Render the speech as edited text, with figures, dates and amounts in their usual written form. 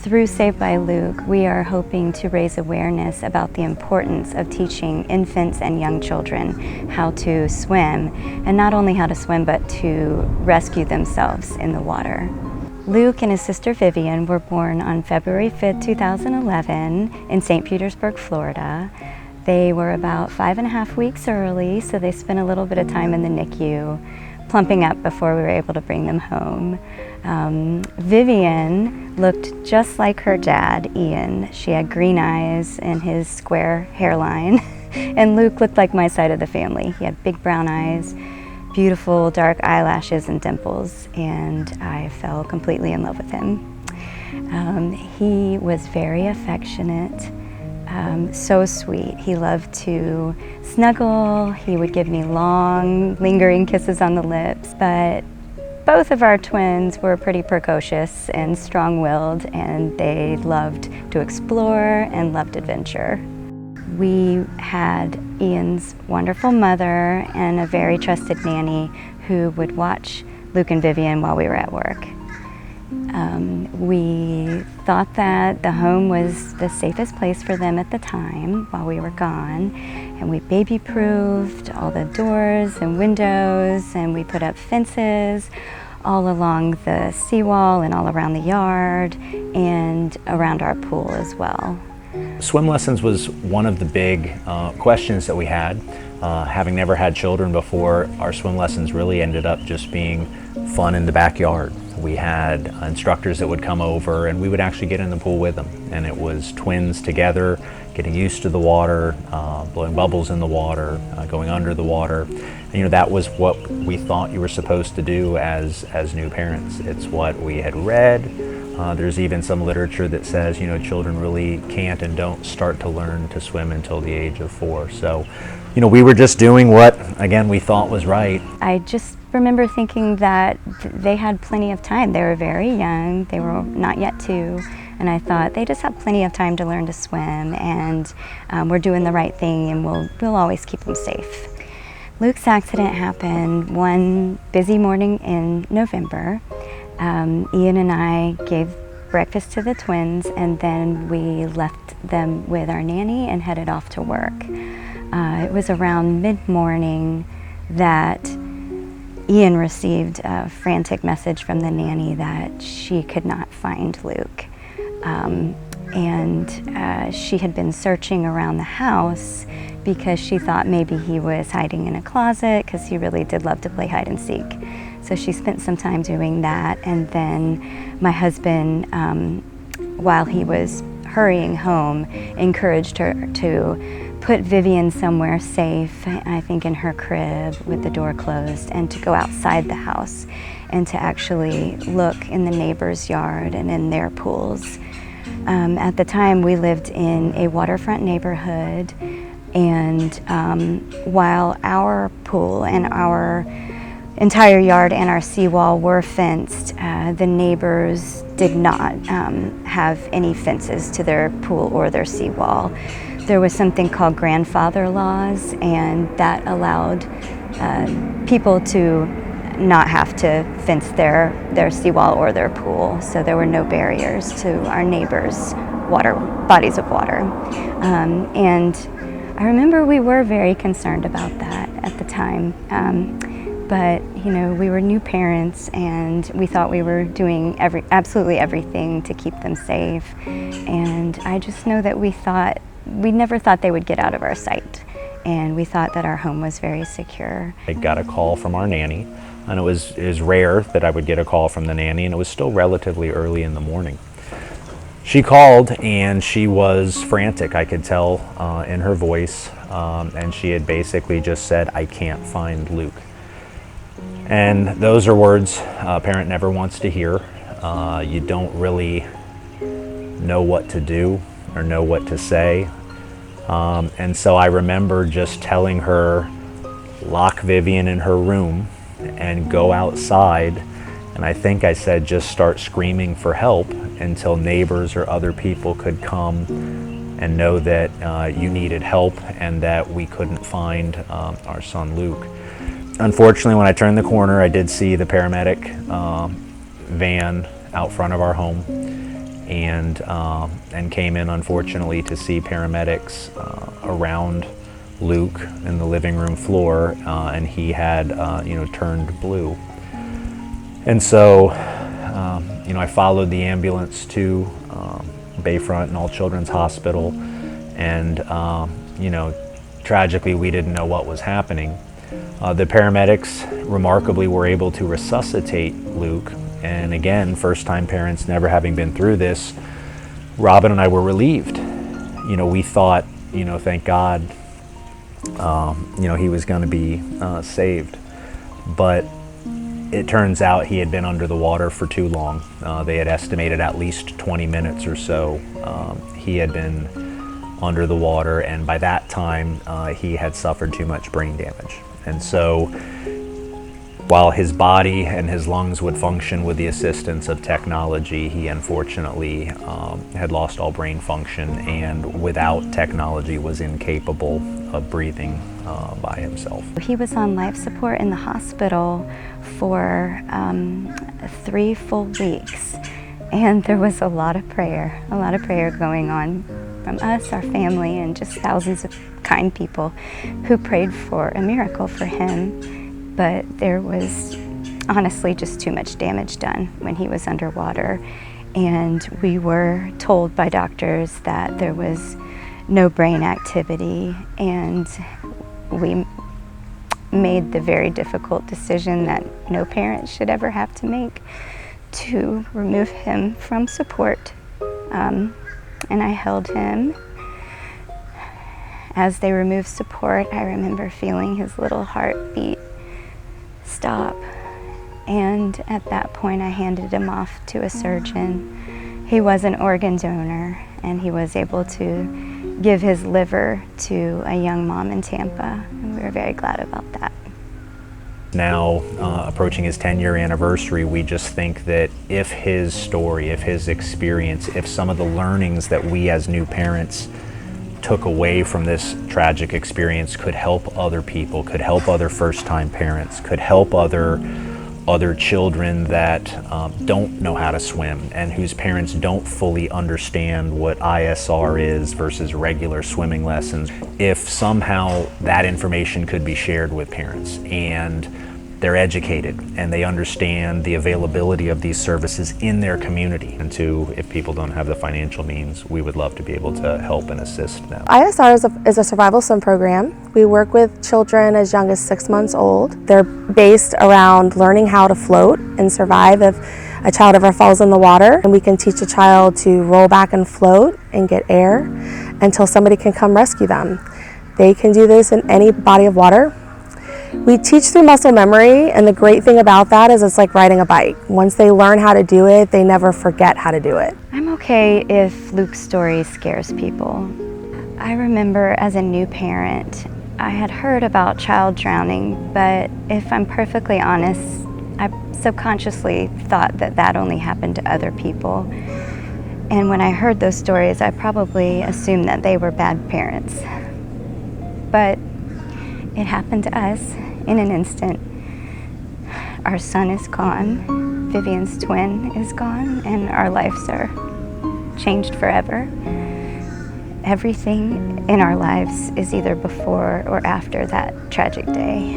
Through Saved by Luke, we are hoping to raise awareness about the importance of teaching infants and young children how to swim, and not only how to swim, but to rescue themselves in the water. Luke and his sister Vivian were born on February 5th, 2011 in St. Petersburg, Florida. They were about 5.5 weeks early, so they spent a little bit of time in the NICU, plumping up before we were able to bring them home. Vivian looked just like her dad, Ian. She had green eyes and his square hairline. And Luke looked like my side of the family. He had big brown eyes, beautiful dark eyelashes and dimples, and I fell completely in love with him. He was very affectionate. So sweet. He loved to snuggle. He would give me long, lingering kisses on the lips. But both of our twins were pretty precocious and strong-willed, and they loved to explore and loved adventure. We had Ian's wonderful mother and a very trusted nanny who would watch Luke and Vivian while we were at work. We thought that the home was the safest place for them at the time while we were gone, and we baby-proofed all the doors and windows, and we put up fences all along the seawall and all around the yard and around our pool as well. Swim lessons was one of the big questions that we had. Having never had children before, our swim lessons really ended up just being fun in the backyard. We had instructors that would come over and we would actually get in the pool with them. And it was twins together, getting used to the water, blowing bubbles in the water, going under the water. And, that was what we thought you were supposed to do as new parents. It's what we had read. There's even some literature that says, children really can't and don't start to learn to swim until the age of 4. So, we were just doing what, again, we thought was right. I just remember thinking that they had plenty of time. They were very young. They were not yet 2. And I thought they just have plenty of time to learn to swim, and we're doing the right thing, and we'll always keep them safe. Luke's accident happened one busy morning in November. Ian and I gave breakfast to the twins, and then we left them with our nanny and headed off to work. It was around mid-morning that Ian received a frantic message from the nanny that she could not find Luke. She had been searching around the house because she thought maybe he was hiding in a closet, because he really did love to play hide and seek. So she spent some time doing that, and then my husband, while he was hurrying home, encouraged her to put Vivian somewhere safe, I think in her crib with the door closed, and to go outside the house and to actually look in the neighbor's yard and in their pools. At the time, we lived in a waterfront neighborhood, and while our pool and our entire yard and our seawall were fenced, the neighbors did not have any fences to their pool or their seawall. There was something called grandfather laws, and that allowed people to not have to fence their seawall or their pool, so there were no barriers to our neighbors' bodies of water. And I remember we were very concerned about that at the time, but we were new parents, and we thought we were doing absolutely everything to keep them safe. And I just know that we never thought they would get out of our sight, and we thought that our home was very secure. I got a call from our nanny, and it was rare that I would get a call from the nanny, and it was still relatively early in the morning. She called, and she was frantic. I could tell in her voice, and she had basically just said, "I can't find Luke." And those are words a parent never wants to hear. You don't really know what to do or know what to say. And so I remember just telling her, lock Vivian in her room and go outside. And I think I said, just start screaming for help until neighbors or other people could come and know that you needed help and that we couldn't find our son Luke. Unfortunately, when I turned the corner, I did see the paramedic van out front of our home. and came in, unfortunately, to see paramedics around Luke in the living room floor, and he had turned blue. And so I followed the ambulance to Bayfront and All Children's Hospital, and tragically we didn't know what was happening. The paramedics remarkably were able to resuscitate Luke, and again, first-time parents never having been through this, Robin and I were relieved. We thought, thank God, he was going to be saved. But it turns out he had been under the water for too long. They had estimated at least 20 minutes or so he had been under the water, and by that time he had suffered too much brain damage. And so while his body and his lungs would function with the assistance of technology, he unfortunately had lost all brain function, and without technology was incapable of breathing by himself. He was on life support in the hospital for 3 full weeks, and there was a lot of prayer going on from us, our family, and just thousands of kind people who prayed for a miracle for him. But there was honestly just too much damage done when he was underwater, and we were told by doctors that there was no brain activity, and we made the very difficult decision that no parent should ever have to make, to remove him from support. And I held him. As they removed support, I remember feeling his little heartbeat stop. And at that point, I handed him off to a surgeon. He was an organ donor, and he was able to give his liver to a young mom in Tampa, and we were very glad about that. Now, approaching his 10-year anniversary, we just think that if his story, if his experience, if some of the learnings that we as new parents took away from this tragic experience could help other people, could help other first-time parents, could help other children that don't know how to swim and whose parents don't fully understand what ISR is versus regular swimming lessons. If somehow that information could be shared with parents, and they're educated and they understand the availability of these services in their community, and if people don't have the financial means, we would love to be able to help and assist them. ISR is a survival swim program. We work with children as young as 6 months old. They're based around learning how to float and survive if a child ever falls in the water. And we can teach a child to roll back and float and get air until somebody can come rescue them. They can do this in any body of water. We teach through muscle memory, and the great thing about that is it's like riding a bike. Once they learn how to do it, they never forget how to do it. I'm okay if Luke's story scares people. I remember as a new parent, I had heard about child drowning, but if I'm perfectly honest, I subconsciously thought that that only happened to other people. And when I heard those stories, I probably assumed that they were bad parents. But it happened to us in an instant. Our son is gone, Vivian's twin is gone, and our lives are changed forever. Everything in our lives is either before or after that tragic day.